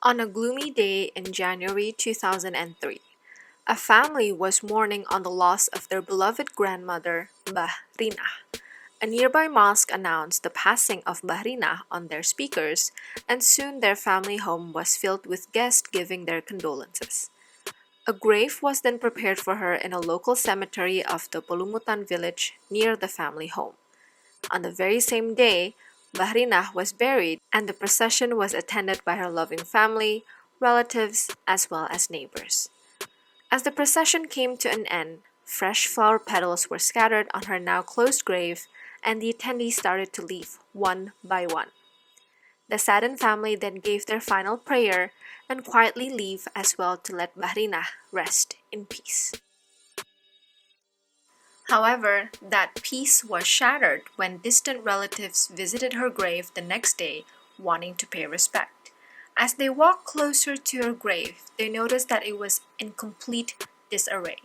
On a gloomy day in January 2003, a family was mourning on the loss of their beloved grandmother, Mbah Rina. A nearby mosque announced the passing of Mbah Rina on their speakers, and soon their family home was filled with guests giving their condolences. A grave was then prepared for her in a local cemetery of the Polumutan village near the family home. On the very same day, Bahrina was buried, and the procession was attended by her loving family, relatives, as well as neighbors. As the procession came to an end, fresh flower petals were scattered on her now closed grave, and the attendees started to leave one by one. The saddened family then gave their final prayer and quietly leave as well to let Bahrina rest in peace. However, that peace was shattered when distant relatives visited her grave the next day, wanting to pay respect. As they walked closer to her grave, they noticed that it was in complete disarray.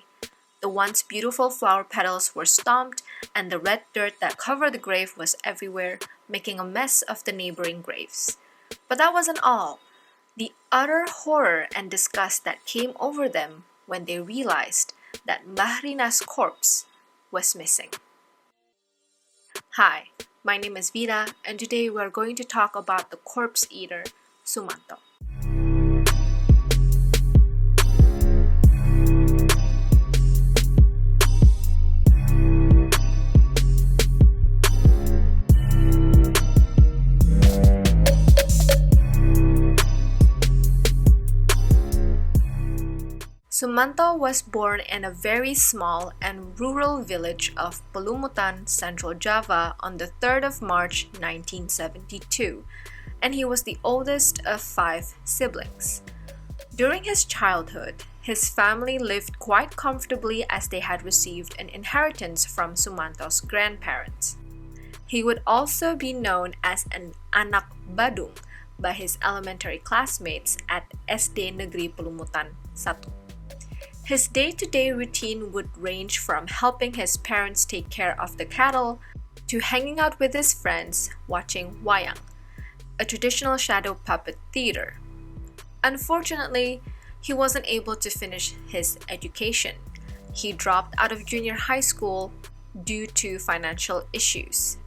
The once beautiful flower petals were stomped, and the red dirt that covered the grave was everywhere, making a mess of the neighboring graves. But that wasn't all. The utter horror and disgust that came over them when they realized that Mahrina's corpse was missing. Hi, my name is Vida, and today we are going to talk about the corpse eater, Sumanto. Sumanto was born in a very small and rural village of Pelumutan, Central Java on the 3rd of March 1972, and he was the oldest of 5 siblings. During his childhood, his family lived quite comfortably as they had received an inheritance from Sumanto's grandparents. He would also be known as an anak badung by his elementary classmates at SD Negeri Pelumutan 1. His day-to-day routine would range from helping his parents take care of the cattle to hanging out with his friends watching wayang, a traditional shadow puppet theater. Unfortunately, he wasn't able to finish his education. He dropped out of junior high school due to financial issues.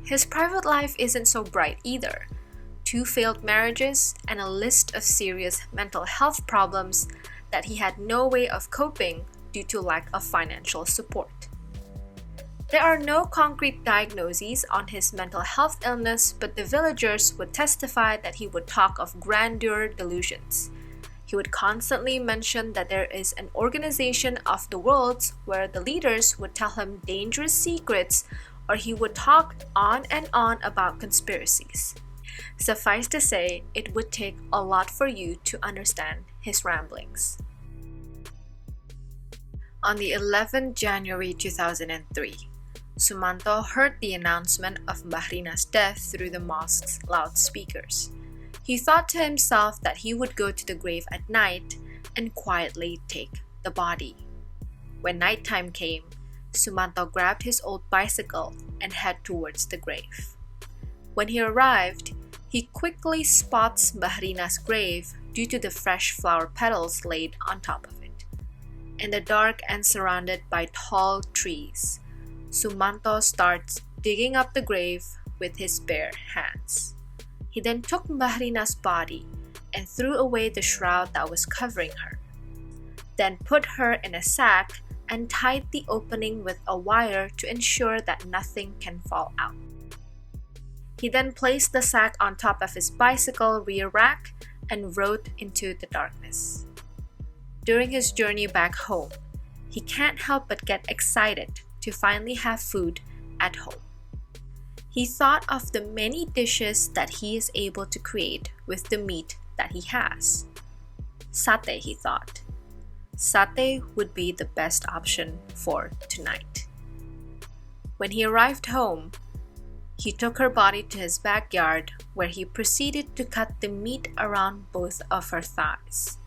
His private life isn't so bright either. 2 failed marriages and a list of serious mental health problems that he had no way of coping due to lack of financial support. There are no concrete diagnoses on his mental health illness, but the villagers would testify that he would talk of grandeur delusions. He would constantly mention that there is an organization of the worlds where the leaders would tell him dangerous secrets, or he would talk on and on about conspiracies. Suffice to say, it would take a lot for you to understand his ramblings. On the 11th January 2003, Sumanto heard the announcement of Bahrina's death through the mosque's loudspeakers. He thought to himself that he would go to the grave at night and quietly take the body. When nighttime came, Sumanto grabbed his old bicycle and headed towards the grave. When he arrived, he quickly spots Bahrina's grave due to the fresh flower petals laid on top of it. In the dark and surrounded by tall trees, Sumanto starts digging up the grave with his bare hands. He then took Bahrina's body and threw away the shroud that was covering her, then put her in a sack and tied the opening with a wire to ensure that nothing can fall out. He then placed the sack on top of his bicycle rear rack and rode into the darkness. During his journey back home, he can't help but get excited to finally have food at home. He thought of the many dishes that he is able to create with the meat that he has. Satay, he thought. Satay would be the best option for tonight. When he arrived home, he took her body to his backyard where he proceeded to cut the meat around both of her thighs.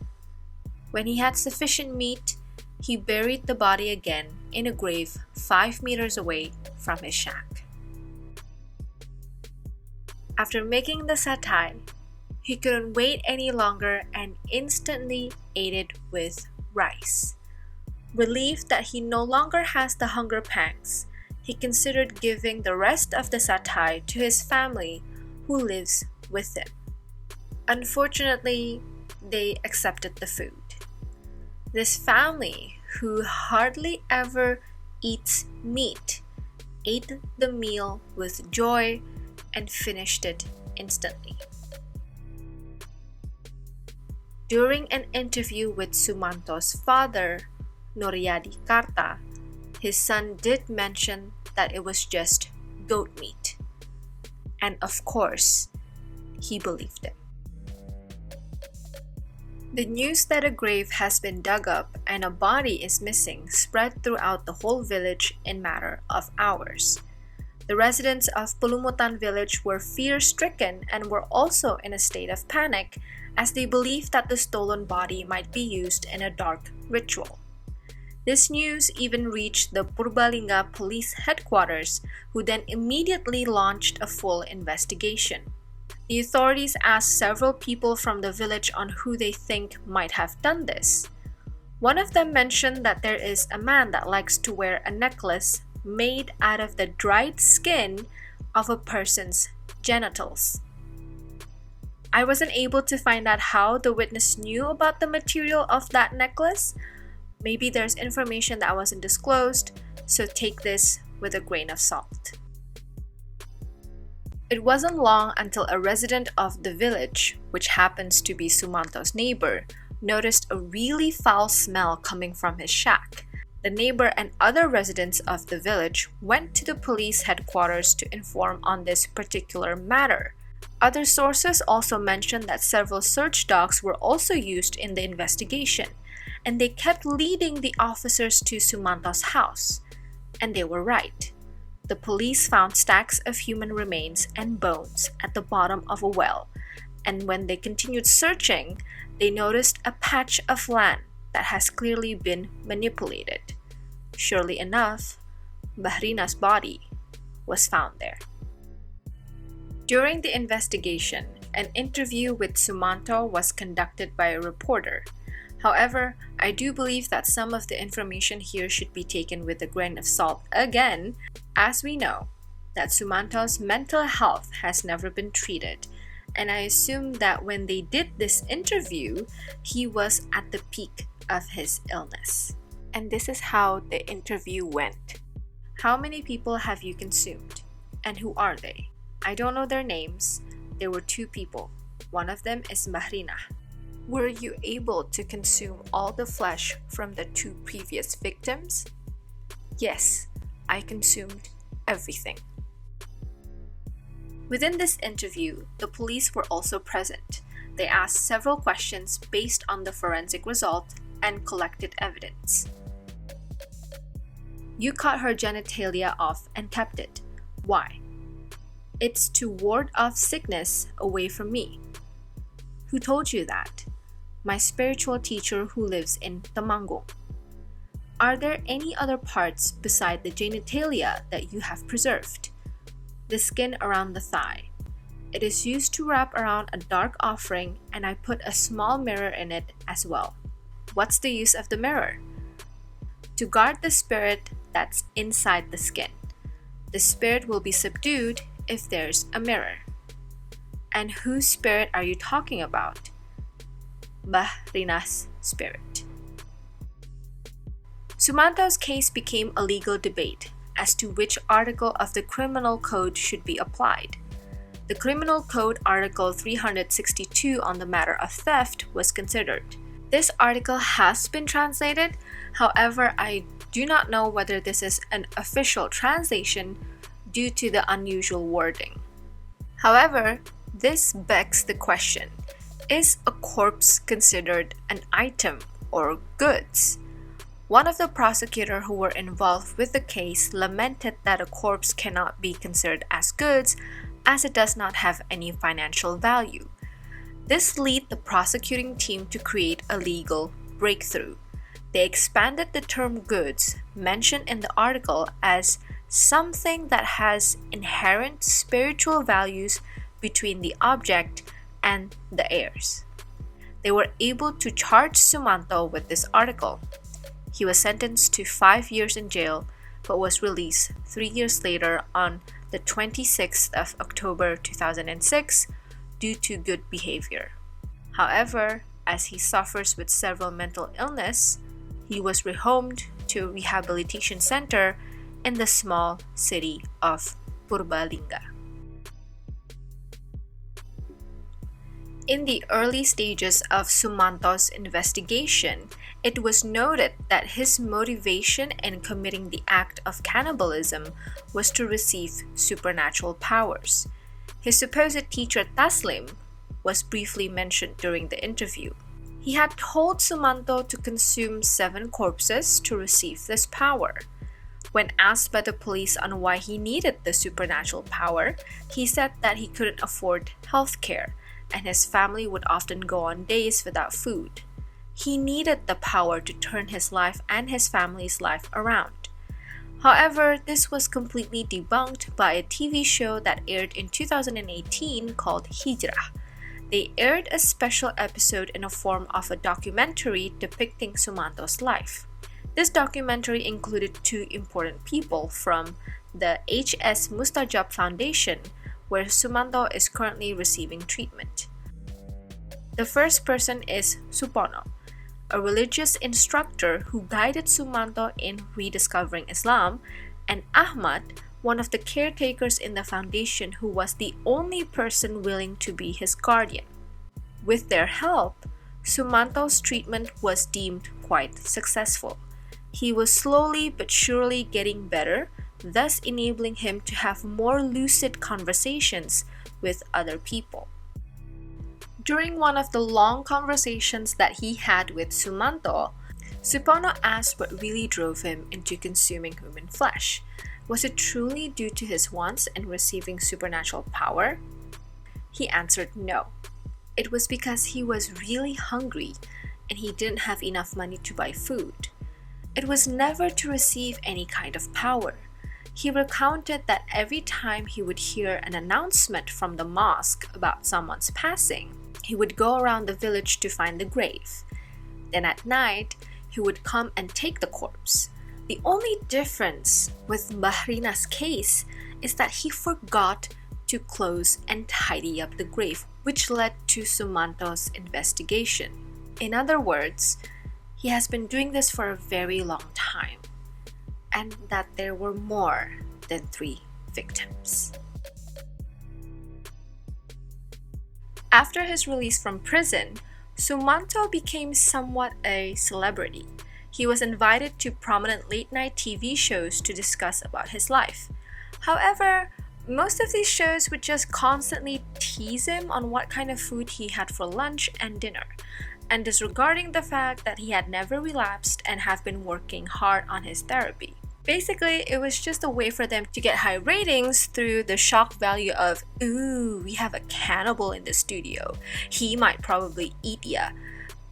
When he had sufficient meat, he buried the body again in a grave 5 meters away from his shack. After making the satay, He couldn't wait any longer and instantly ate it with rice. Relieved that he no longer has the hunger pangs, he considered giving the rest of the satay to his family who lives with him. Unfortunately, they accepted the food. This family, who hardly ever eats meat, ate the meal with joy and finished it instantly. During an interview with Sumanto's father, Noryadi Karta, his son did mention that it was just goat meat. And of course, he believed it. The news that a grave has been dug up and a body is missing spread throughout the whole village in a matter of hours. The residents of Pelumutan village were fear-stricken and were also in a state of panic as they believed that the stolen body might be used in a dark ritual. This news even reached the Purbalingga police headquarters, who then immediately launched a full investigation. The authorities asked several people from the village on who they think might have done this. One of them mentioned that there is a man that likes to wear a necklace made out of the dried skin of a person's genitals. I wasn't able to find out how the witness knew about the material of that necklace. Maybe there's information that wasn't disclosed, so take this with a grain of salt. It wasn't long until a resident of the village, which happens to be Sumanto's neighbor, noticed a really foul smell coming from his shack. The neighbor and other residents of the village went to the police headquarters to inform on this particular matter. Other sources also mentioned that several search dogs were also used in the investigation, and they kept leading the officers to Sumanto's house. And they were right. The police found stacks of human remains and bones at the bottom of a well, and when they continued searching, they noticed a patch of land that has clearly been manipulated. Surely enough, Bahrina's body was found there. During the investigation, an interview with Sumanto was conducted by a reporter. However, I do believe that some of the information here should be taken with a grain of salt again, as we know that Sumanto's mental health has never been treated, and I assume that when they did this interview, he was at the peak of his illness. And this is how the interview went. How many people have you consumed? And who are they? I don't know their names. There were two people. One of them is Bahrina. Were you able to consume all the flesh from the two previous victims? Yes, I consumed everything. Within this interview, the police were also present. They asked several questions based on the forensic result and collected evidence. You cut her genitalia off and kept it. Why? It's to ward off sickness away from me. Who told you that? My spiritual teacher who lives in Temanggung. Are there any other parts beside the genitalia that you have preserved? The skin around the thigh. It is used to wrap around a dark offering, and I put a small mirror in it as well. What's the use of the mirror? To guard the spirit that's inside the skin. The spirit will be subdued if there's a mirror. And whose spirit are you talking about? Bahrina's spirit. Sumanto's case became a legal debate as to which article of the Criminal Code should be applied. The Criminal Code Article 362 on the matter of theft was considered. This article has been translated, however, I do not know whether this is an official translation due to the unusual wording. However, this begs the question, is a corpse considered an item or goods? One of the prosecutors who were involved with the case lamented that a corpse cannot be considered as goods as it does not have any financial value. This led the prosecuting team to create a legal breakthrough. They expanded the term goods mentioned in the article as something that has inherent spiritual values between the object and the heirs. They were able to charge Sumanto with this article. He was sentenced to 5 years in jail but was released 3 years later on the 26th of October 2006 due to good behavior. However, as he suffers with several mental illness, he was rehomed to a rehabilitation center in the small city of Purbalingga. In the early stages of Sumanto's investigation, it was noted that his motivation in committing the act of cannibalism was to receive supernatural powers. His supposed teacher Taslim was briefly mentioned during the interview. He had told Sumanto to consume 7 corpses to receive this power. When asked by the police on why he needed the supernatural power, he said that he couldn't afford health care and his family would often go on days without food. He needed the power to turn his life and his family's life around. However, this was completely debunked by a TV show that aired in 2018 called Hijrah. They aired a special episode in the form of a documentary depicting Sumanto's life. This documentary included 2 important people from the H.S. Mustajab Foundation, where Sumanto is currently receiving treatment. The first person is Supono, a religious instructor who guided Sumanto in rediscovering Islam, and Ahmad, one of the caretakers in the foundation who was the only person willing to be his guardian. With their help, Sumanto's treatment was deemed quite successful. He was slowly but surely getting better, thus enabling him to have more lucid conversations with other people. During one of the long conversations that he had with Sumanto, Supono asked what really drove him into consuming human flesh. Was it truly due to his wants in receiving supernatural power? He answered no. It was because he was really hungry and he didn't have enough money to buy food. It was never to receive any kind of power. He recounted that every time he would hear an announcement from the mosque about someone's passing, he would go around the village to find the grave. Then at night, he would come and take the corpse. The only difference with Bahrina's case is that he forgot to close and tidy up the grave, which led to Sumanto's investigation. In other words, he has been doing this for a very long time, and that there were more than 3 victims. After his release from prison, Sumanto became somewhat a celebrity. He was invited to prominent late-night TV shows to discuss about his life. However, most of these shows would just constantly tease him on what kind of food he had for lunch and dinner, and disregarding the fact that he had never relapsed and have been working hard on his therapy. Basically, it was just a way for them to get high ratings through the shock value of, ooh, we have a cannibal in the studio. He might probably eat ya.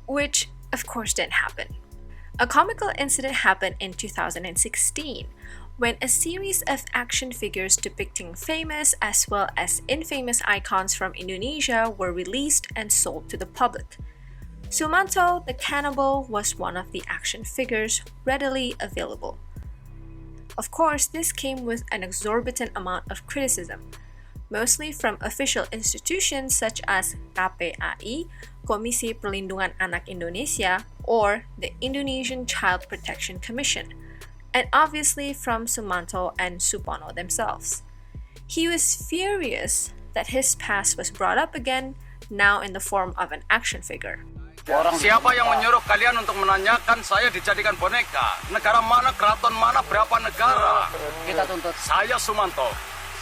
Which, of course, didn't happen. A comical incident happened in 2016 when a series of action figures depicting famous as well as infamous icons from Indonesia were released and sold to the public. Sumanto, the cannibal, was one of the action figures readily available. Of course, this came with an exorbitant amount of criticism, mostly from official institutions such as KPAI, Komisi Perlindungan Anak Indonesia, or the Indonesian Child Protection Commission, and obviously from Sumanto and Supono themselves. He was furious that his past was brought up again, now in the form of an action figure. Siapa yang menyuruh kalian untuk menanyakan saya dijadikan boneka? Negara mana, keraton mana, berapa negara? Kita tuntut. Saya Sumanto,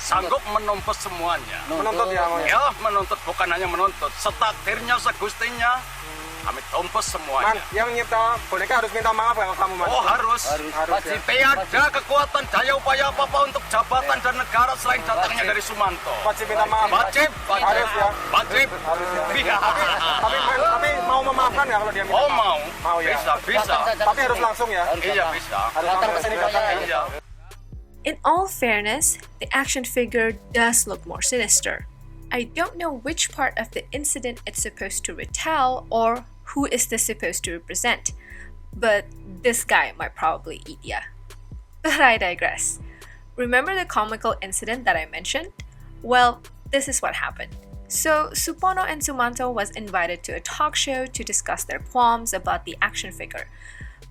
sanggup menumpes semuanya. Menuntut ya? Ya, menuntut, bukan hanya menuntut. Setakdirnya, segustinya, kami tumpes semuanya. Yang nyipta boneka harus minta maaf kalau kamu Oh harus. Ya. Tiada kekuatan daya upaya apa-apa untuk jabatan dan negara selain datangnya dari Sumanto. Wajib minta maaf. Wajib. Harus ya. Wajib. Ya. Tapi mau memaafkan nggak kalau dia minta maaf? mau. Mau ya. Bisa. Tapi harus langsung ya. Iya bisa. Harus langsung. Iya. In all fairness, the action figure does look more sinister. I don't know which part of the incident it's supposed to retell or who is this supposed to represent, but this guy might probably eat ya. But I digress. Remember the comical incident that I mentioned? Well, this is what happened. So, Supono and Sumanto was invited to a talk show to discuss their qualms about the action figure.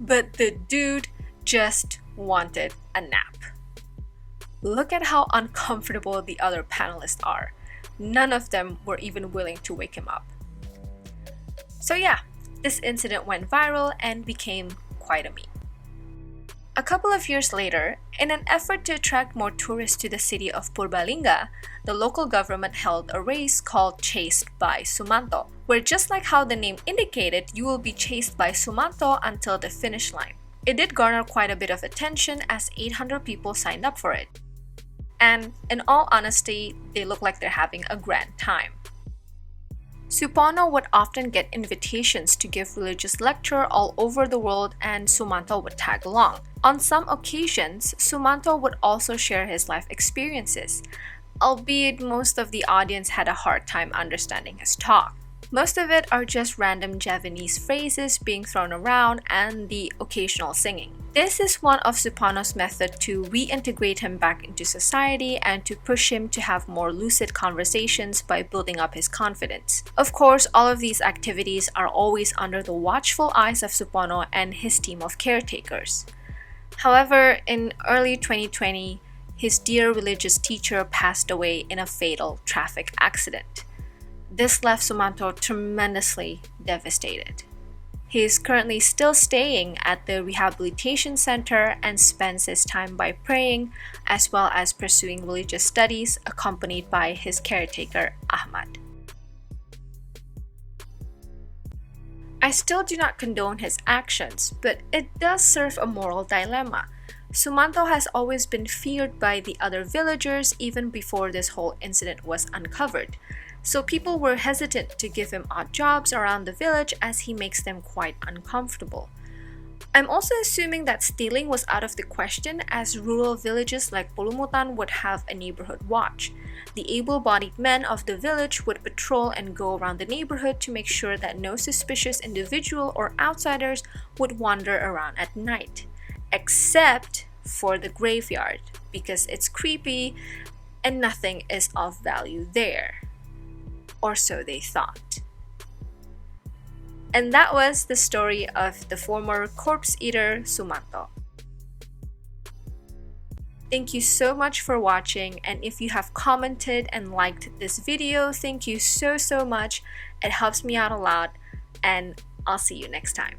But the dude just wanted a nap. Look at how uncomfortable the other panelists are. None of them were even willing to wake him up. So yeah, this incident went viral and became quite a meme. A couple of years later, in an effort to attract more tourists to the city of Purbalingga, the local government held a race called Chased by Sumanto, where just like how the name indicated, you will be chased by Sumanto until the finish line. It did garner quite a bit of attention as 800 people signed up for it. And in all honesty, they look like they're having a grand time. Supono would often get invitations to give religious lecture all over the world and Sumanto would tag along. On some occasions, Sumanto would also share his life experiences, albeit most of the audience had a hard time understanding his talk. Most of it are just random Javanese phrases being thrown around and the occasional singing. This is one of Supono's method to reintegrate him back into society and to push him to have more lucid conversations by building up his confidence. Of course, all of these activities are always under the watchful eyes of Supono and his team of caretakers. However, in early 2020, his dear religious teacher passed away in a fatal traffic accident. This left Sumanto tremendously devastated. He is currently still staying at the rehabilitation center and spends his time by praying as well as pursuing religious studies accompanied by his caretaker Ahmad. I still do not condone his actions, but it does serve a moral dilemma. Sumanto has always been feared by the other villagers even before this whole incident was uncovered. So people were hesitant to give him odd jobs around the village as he makes them quite uncomfortable. I'm also assuming that stealing was out of the question as rural villages like Polumutan would have a neighborhood watch. The able-bodied men of the village would patrol and go around the neighborhood to make sure that no suspicious individual or outsiders would wander around at night. Except for the graveyard, because it's creepy and nothing is of value there. Or so they thought. And that was the story of the former corpse eater Sumanto. Thank you so much for watching, and if you have commented and liked this video, thank you so much. It helps me out a lot, and I'll see you next time.